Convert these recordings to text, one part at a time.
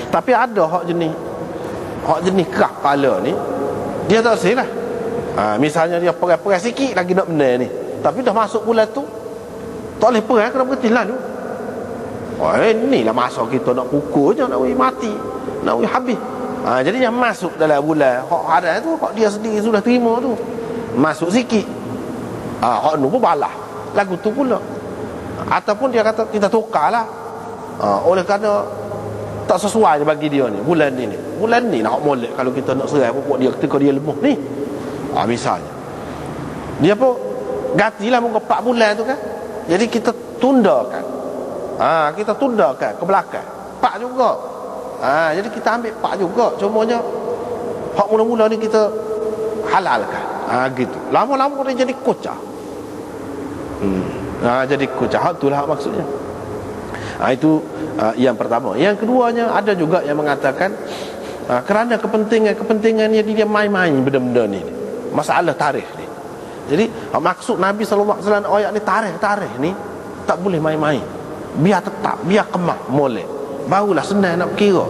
Tapi ada hak jenis kerah kepala ni, dia tak sih lah. Misalnya dia perai-perai sikit lagi nak benar ni, tapi dah masuk bulan tu tak boleh perai, kena berhenti lalu. Inilah masa kita nak pukul je, nak mati, nak habis. Jadi yang masuk dalam bulan hak haram tu, hak dia sendiri sudah terima tu, masuk sikit, hak nu pun balas lagu tu pula. Ataupun dia kata kita tukarlah, oleh kerana tak sesuai bagi dia ni bulan ni nak hak molek. Kalau kita nak serai pokok dia ketika dia lemah ni, misalnya dia pun gantilah muka 4 bulan tu kan, jadi kita tundakan, kita tundakan ke belakang 4 juga. Jadi kita ambil 4 juga, cumanya hak mula-mula ni kita halalkan. Gitu. Lama-lama dia jadi kocak. Jadi kocak. Hak itulah maksudnya. Itu yang pertama. Yang keduanya, ada juga yang mengatakan kerana kepentingannya dia main-main benda-benda ni, masalah tarikh ni. Jadi maksud Nabi SAW ayat ni, tarikh ni tak boleh main-main, biar tetap, biar kemah molek, barulah senang nak kira.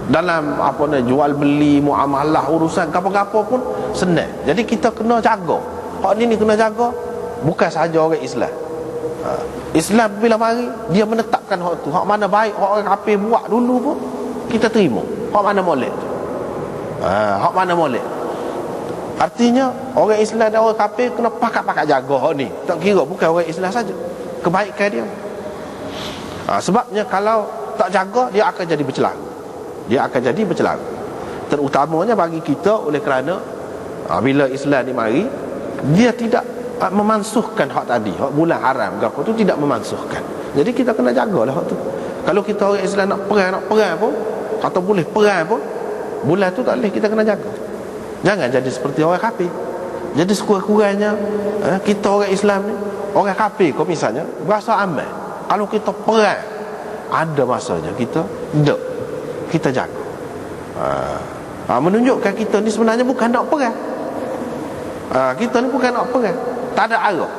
Dalam apa ni, jual beli, muamalah, urusan apa-apa pun senang. Jadi kita kena jaga hak ni kena jaga. Bukan sahaja orang Islam. Islam bila mari, dia menetapkan hak tu, hak mana baik, hak orang kafir buat dulu pun kita terima, hak mana molek tu. Hak mana molek, artinya orang Islam dan orang kafir kena pakat-pakat jaga hak ni. Tak kira bukan orang Islam saja, kebaikan dia. Sebabnya kalau tak jaga, dia akan jadi bercelaru. Terutamanya bagi kita, oleh kerana bila Islam ni mari, dia tidak memansuhkan hak tadi, hak bulan haram ke apa tu, tidak memansuhkan. Jadi kita kena jagalah hak tu. Kalau kita orang Islam nak perang pun, atau boleh perang pun, bulan tu tak boleh, kita kena jaga. Jangan jadi seperti orang kafir. Jadi sekurang-kurangnya kita orang Islam ni, orang kafir kau misalnya berasa aman. Kalau kita perang, ada masanya kita jaga. Menunjukkan kita ni sebenarnya bukan nak perang. Kita ni bukan nak perang, tak ada arah.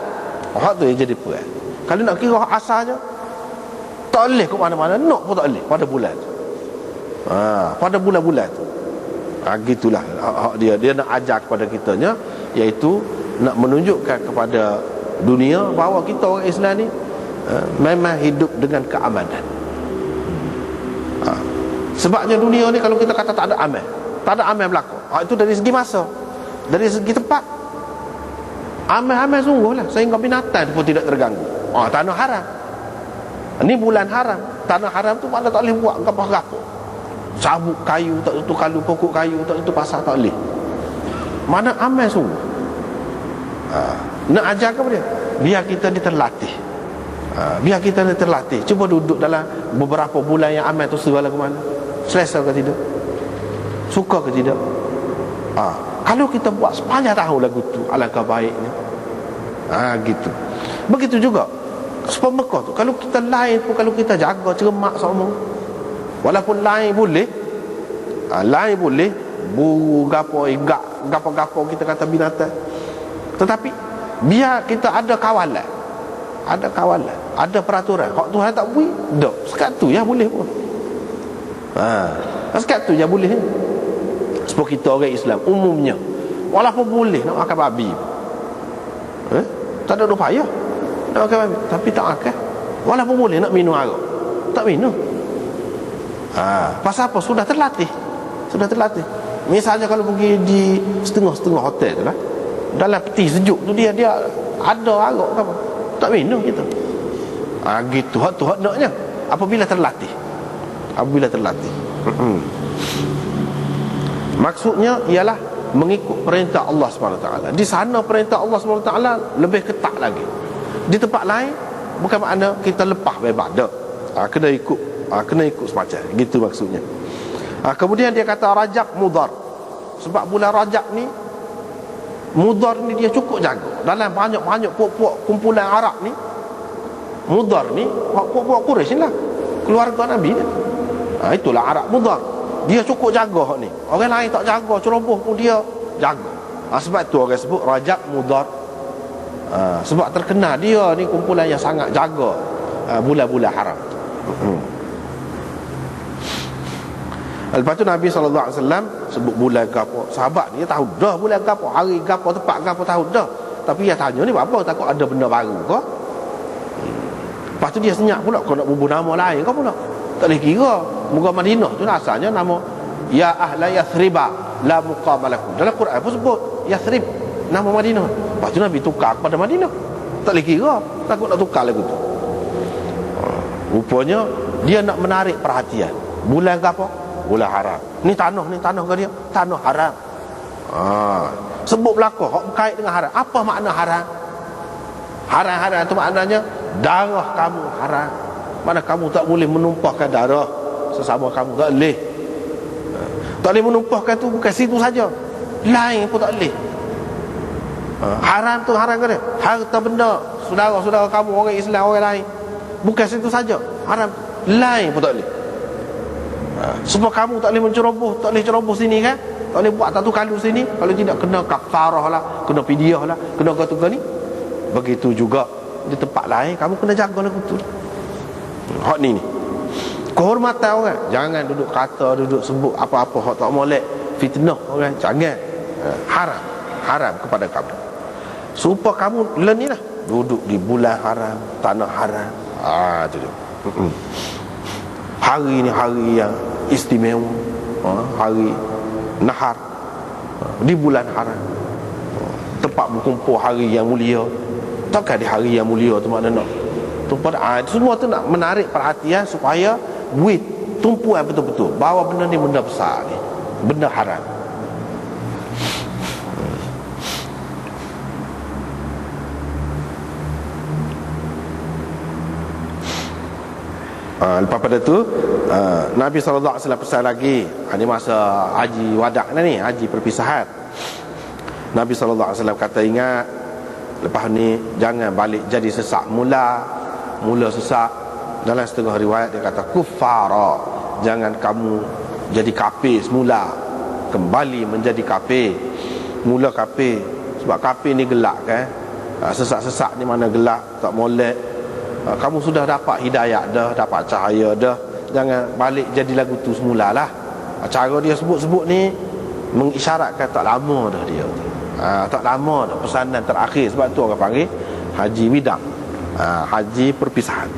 Hak tu yang jadi perang. Kalau nak kira hak asalnya, tak boleh ke mana-mana, nak pun tak boleh pada bulan tu. Pada bulan-bulan tu. Gitulah hak dia nak ajar kepada kitanya, iaitu nak menunjukkan kepada dunia bahawa kita orang Islam ni memang hidup dengan keamanan. Sebabnya dunia ni kalau kita kata tak ada aman berlaku, itu dari segi masa, dari segi tempat, aman sungguh lah, sehingga binatang pun tidak terganggu. Tanah haram, ni bulan haram. Tanah haram tu mana tak boleh buat apa-apa, cabut kayu tak tentu, kalau pokok kayu tak tentu pasal tak boleh. Mana aman sungguh. Nak ajar kepada dia, biar kita ni terlatih. Cuba duduk dalam beberapa bulan yang aman tu, segala ke mana, selesa ke tidak, suka ke tidak. Kalau kita buat sepanjang tahun lagu tu, alangkah baiknya. Gitu. Begitu juga sebab Mekah tu, kalau kita lain pun, kalau kita jaga cermat sama, walaupun lain boleh, buru gapo, igak gapo kita kata binatang, tetapi biar kita ada kawalan, ada peraturan. Hak Tuhan tak boleh, dak sekat tu ya boleh pun. Sekat tu ya boleh. Sebab kita orang Islam umumnya, walaupun boleh nak makan babi, tak ada upaya nak makan babi, tapi tak makan. Walaupun boleh nak minum arak, tak minum. Pasal apa? Sudah terlatih. Misalnya kalau pergi di setengah hotel tu lah, dalam peti sejuk tu, dia ada arak ke apa, tak minum kita. Gitu. Hak tu hak naknya apabila terlatih. Maksudnya ialah mengikut perintah Allah SWT. Di sana perintah Allah SWT lebih ketat lagi. Di tempat lain bukan makna kita lepas bebas, tak. Kena ikut semacam gitu maksudnya. Kemudian dia kata Rajab Mudhar. Sebab bulan Rajab ni, Mudhar ni dia cukup jaga. Dalam banyak-banyak puak-puak kumpulan Arab ni, Mudhar ni puak-puak Quraisy lah, keluarga Nabi ni. Itulah Arab Mudhar. Dia cukup jaga hak ni. Orang lain tak jaga, ceroboh pun dia jaga. Sebab tu orang sebut Rajab Mudhar. Sebab terkenal dia ni kumpulan yang sangat jaga bulan-bulan haram. Lepas tu Nabi SAW sebut bulan gapo. Sahabat ni tahu dah bulan gapo, hari gapo, tempat gapo, tahu dah. Tapi dia tanya ni apa, takut ada benda baru ke? Lepas tu dia senyap pula, kau nak bubuh nama lain kau pula. Tak boleh kira. Muka Madinah tu asalnya nama ya ahla Yathriba la muqama lakum. Dalam Quran pun sebut Yathrib, nama Madinah. Lepas tu Nabi tukar kepada Madinah. Tak boleh kira, takut nak tukar lagu tu. Rupanya dia nak menarik perhatian. Bulan gapo? Bulan haram. Ni tanah ke dia? Tanah haram. Sebut belaka hak berkait dengan haram. Apa makna haram? Haram tu maknanya darah kamu haram. Mana kamu tak boleh menumpahkan darah sesama kamu, tak boleh. Tak boleh menumpahkan tu bukan situ saja, lain pun tak boleh. Haram tu haram ke dia? Harta benda saudara-saudara kamu, orang Islam, orang lain, bukan situ saja, haram lain pun tak boleh. Sebab kamu tak boleh menceroboh, tak boleh ceroboh sini kan, tak boleh buat satu kalu sini, kalau tidak kena kafarah lah, kena fidyah lah, kena kau ni. Begitu juga di tempat lain kamu kena jaga lagu tu. Hak ni kehormatan orang, jangan duduk kata, duduk sebut apa-apa hak tak molek, fitnah orang, jangan. Haram kepada kamu. Supaya kamu learn ni lah, duduk di bulan haram, tanah haram. Tu dia. Hari ni hari yang istimewa, hari nahar, di bulan haram, tempat berkumpul hari yang mulia. Takkan di hari yang mulia tu makna nak semua tu nak menarik perhatian supaya duit tumpuan betul-betul bahawa benda ni benda besar ni, benda haram. Lepas pada tu Nabi SAW pesan lagi. Ini masa haji wadak ni, haji perpisahan. Nabi SAW kata, ingat, lepas ni jangan balik jadi sesak mula sesak. Dalam setengah riwayat dia kata kuffara, jangan kamu jadi kafir semula, kembali menjadi kafir. Mula kafir, sebab kafir ni gelak kan. Sesak-sesak ni mana gelak, tak molek. Kamu sudah dapat hidayah dah, dapat cahaya dah, jangan balik jadi lagu tu semula lah. Cara dia sebut-sebut ni mengisyaratkan tak lama dah dia. Tak lama dah pesanan terakhir. Sebab tu orang panggil haji widang, haji perpisahan.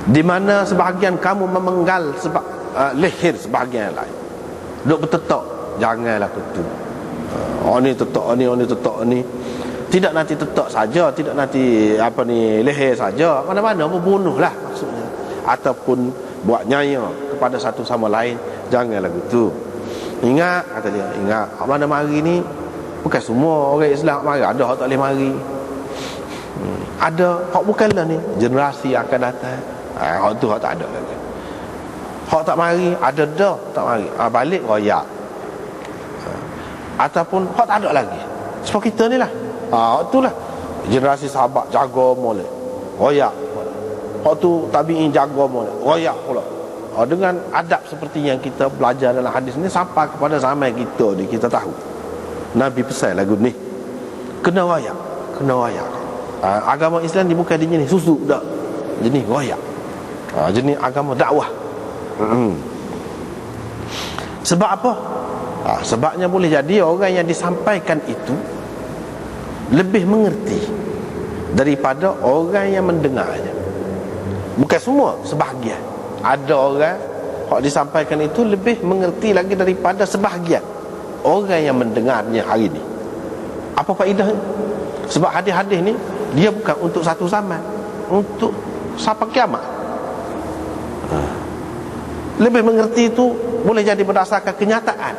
Di mana sebahagian kamu memenggal leher sebahagian lain, duk bertetak. Janganlah begitu. Ni tetak ni, tetak ni. Tidak nanti tetak saja, tidak nanti leher saja, mana-mana membunuhlah maksudnya, ataupun buat nyaya kepada satu sama lain. Janganlah begitu. Ingat, kata dia, ingat, mana mari ni bukan semua orang Islam mari. Ada hak tak boleh mari, ada hak bukanlah ni generasi akan datang. Hak tu hak tak ada lagi. Hak tak mari, ada dah tak mari, balik royak. Ataupun hak tak ada lagi. Sebab kita ni lah, itulah generasi sahabat jaga molek, royak. Hak tu tabi'in jaga molek, royak pula. Dengan adab seperti yang kita belajar dalam hadis ni sampai kepada zaman kita ni, kita tahu Nabi pesan lagu ni, kena royak. Agama Islam ni bukan jenis susu dah, jenis royak, jenis agama dakwah. Sebab apa? Sebabnya boleh jadi orang yang disampaikan itu lebih mengerti daripada orang yang mendengarnya. Bukan semua, sebahagian. Ada orang yang disampaikan itu lebih mengerti lagi daripada sebahagian orang yang mendengarnya hari ini. Apa faedahnya? Sebab hadis-hadis ni dia bukan untuk satu zaman, untuk sampai kiamat. Lebih mengerti itu boleh jadi berdasarkan kenyataan.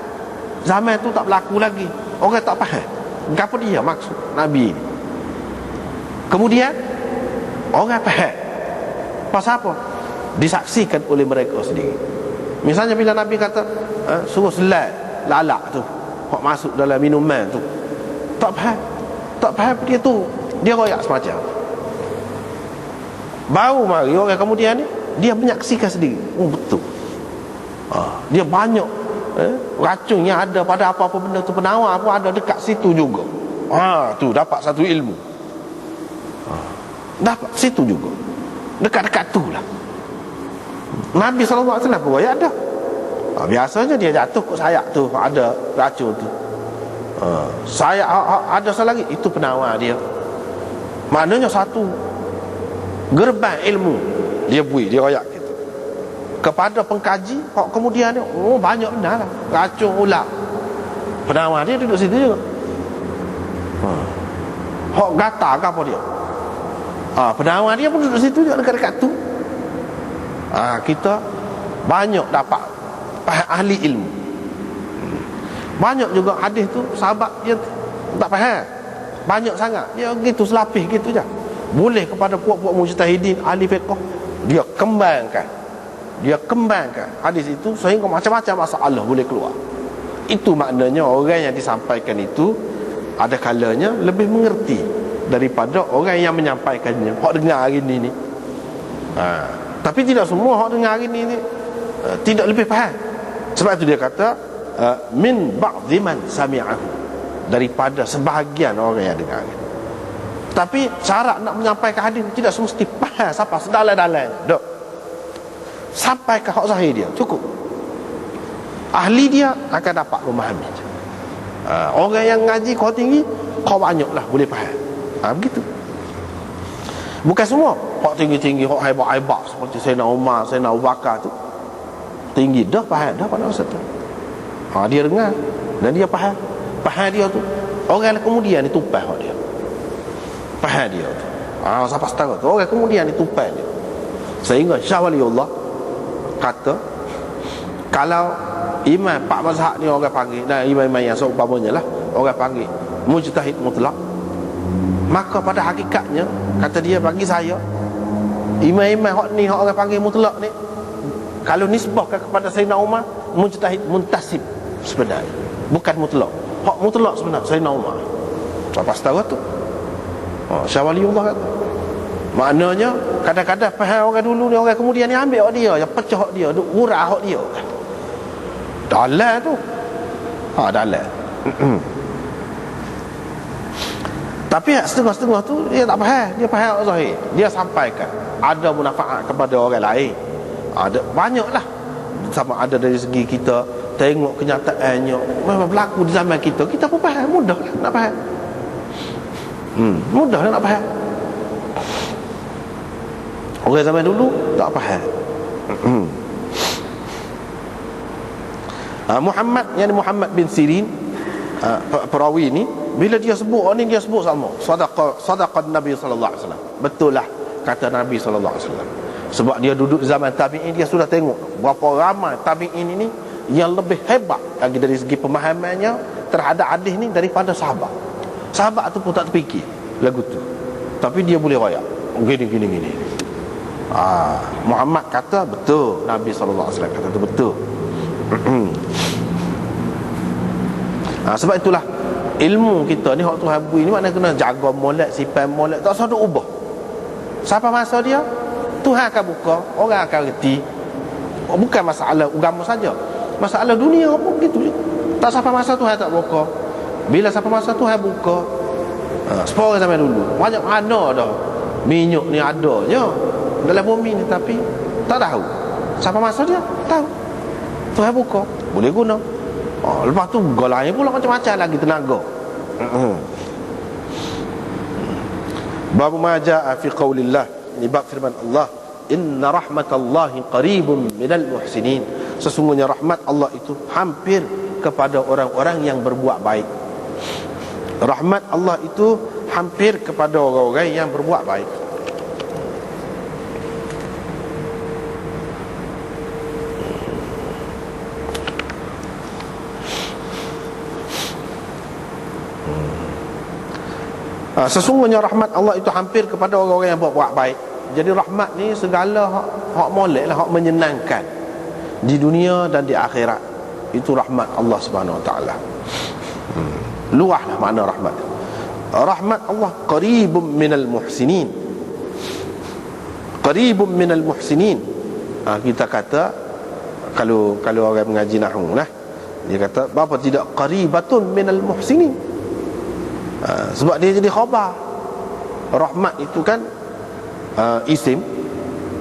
Zaman tu tak berlaku lagi, orang tak faham apa dia maksud Nabi ni. Kemudian orang faham. Pasal apa? Disaksikan oleh mereka sendiri. Misalnya bila Nabi kata suruh selai lalak tu, hok masuk dalam minuman tu, tak faham dia tu, dia royak semacam. Baru mari orang kemudian ni dia menyaksikan sendiri. Betul. Dia banyak racun yang ada pada apa-apa benda tu, penawar pun ada dekat situ juga. Tu dapat satu ilmu. Dapat situ juga. Dekat-dekat tu lah. Nabi SAW pun royak dah. Biasanya dia jatuh kat sayap tu, ada racun tu. Sayap ada satu lagi, itu penawar dia. Maknanya satu gerbang ilmu dia bui, dia royak gitu kepada pengkaji. Kemudian dia, banyak benar lah racun ular. Penawar dia duduk situ juga. Hak gata ke apa dia? Penawar dia pun duduk situ juga, dekat-dekat tu. Kita banyak dapat ahli ilmu. Banyak juga hadis tu sahabat dia tak faham, banyak sangat dia gitu selapis gitu je. Boleh kepada puak-puak mujtahidin ahli fiqh, dia kembangkan hadis itu sehingga macam-macam masalah boleh keluar. Itu maknanya orang yang disampaikan itu ada kalanya lebih mengerti daripada orang yang menyampaikannya. Hak dengar hari ni tapi tidak semua hak dengar hari ni tidak lebih faham. Sebab itu dia kata min ba'dhi man sami'ahu, daripada sebahagian orang yang dengar. Tapi cara nak menyampaikan hadis tidak semesti faham siapa sedalam-dalam. Dok. Sampai ke hak zahir dia cukup. Ahli dia akan dapat memahami. Orang yang ngaji kau tinggi, kau banyaklah boleh faham. Begitu. Bukan semua hak tinggi-tinggi, hak hebat-hebat seperti Sayyidina Umar, Sayyidina Abu Bakar tu tinggi dah faham dah pada masa tu. Dia dengar dan dia faham dia tu. Orang kemudian ditupai hak dia. Faham dia tu. Siapa setara tu orang kemudian ditupai dia. Sehingga Syah Waliullah kata, kalau imam pak mazhab ni orang panggil, dan imam-imam yang seumpamanya lah orang panggil mujtahid mutlak, maka pada hakikatnya kata dia, bagi saya imam-imam hak ni, hak orang panggil mutlak ni, kalau nisbahkan kepada Sayyidina Umar, mujtahid muntasib sebenarnya, bukan mutlak. Hak mutlak sebenarnya Sayyidina Umar. Apa setara tu? Syah Waliullah kata, maknanya kadang-kadang faham orang dulu ni, orang kemudian ni ambil hak dia, yang pecah hak dia, duk hurah hak dia. Dalam tu. Dalam. Tapi setengah-setengah tu dia tak faham, dia faham hak zahir. Dia sampaikan, ada manfaat kepada orang lain. Ada banyaklah. Sama ada dari segi kita tengok kenyataannya memang berlaku di zaman kita, kita pun faham, mudah nak faham. Mudah nak faham. Orang zaman dulu tak faham. Muhammad bin Sirin, perawi ni, bila dia sebut ni, dia sebut sama sadaqan Nabi sallallahu alaihi wasallam. Betul lah kata Nabi sallallahu alaihi wasallam. Sebab dia duduk zaman tabi'in, dia sudah tengok berapa ramai tabi'in ini yang lebih hebat lagi dari segi pemahamannya terhadap hadis ni daripada sahabat. Sahabat tu pun tak terfikir lagu tu, tapi dia boleh royak gini. Muhammad kata betul, Nabi sallallahu alaihi wasallam kata tu betul. Sebab itulah ilmu kita ni, hak tu habui ni, maknanya kena jaga molek, sifat molek, tak usah ubah. Siapa masa dia, Tuhan akan buka, orang akan reti. Bukan masalah agama saja, masalah dunia pun begitu je. Tak sampai masa Tuhan tak buka. Bila sampai masa Tuhan buka, sepuluh orang zaman dulu banyak mana dah minyak ni adanya dalam bumi ni, tapi tak tahu. Sampai masa dia tahu, Tuhan buka, boleh guna. Lepas tu golanya pula macam-macam lagi tenaga. Bab ma jaa fi qaulillah, ni bab firman Allah, inna rahmatallahi qaribun minal muhsinin. Sesungguhnya rahmat Allah itu hampir kepada orang-orang yang berbuat baik. Rahmat Allah itu hampir kepada orang-orang yang berbuat baik. Sesungguhnya rahmat Allah itu hampir kepada orang-orang yang berbuat baik. Jadi rahmat ni segala hak molek lah, hak menyenangkan di dunia dan di akhirat. Itu rahmat Allah Subhanahu Wa Taala. Luahlah makna rahmat. Rahmat Allah qaribun minal muhsinin. Qaribun minal muhsinin. Kita kata kalau orang mengaji nahwu lah, dia kata berapa tidak qaribatun minal muhsinin. Sebab dia jadi khabar. Rahmat itu kan isim,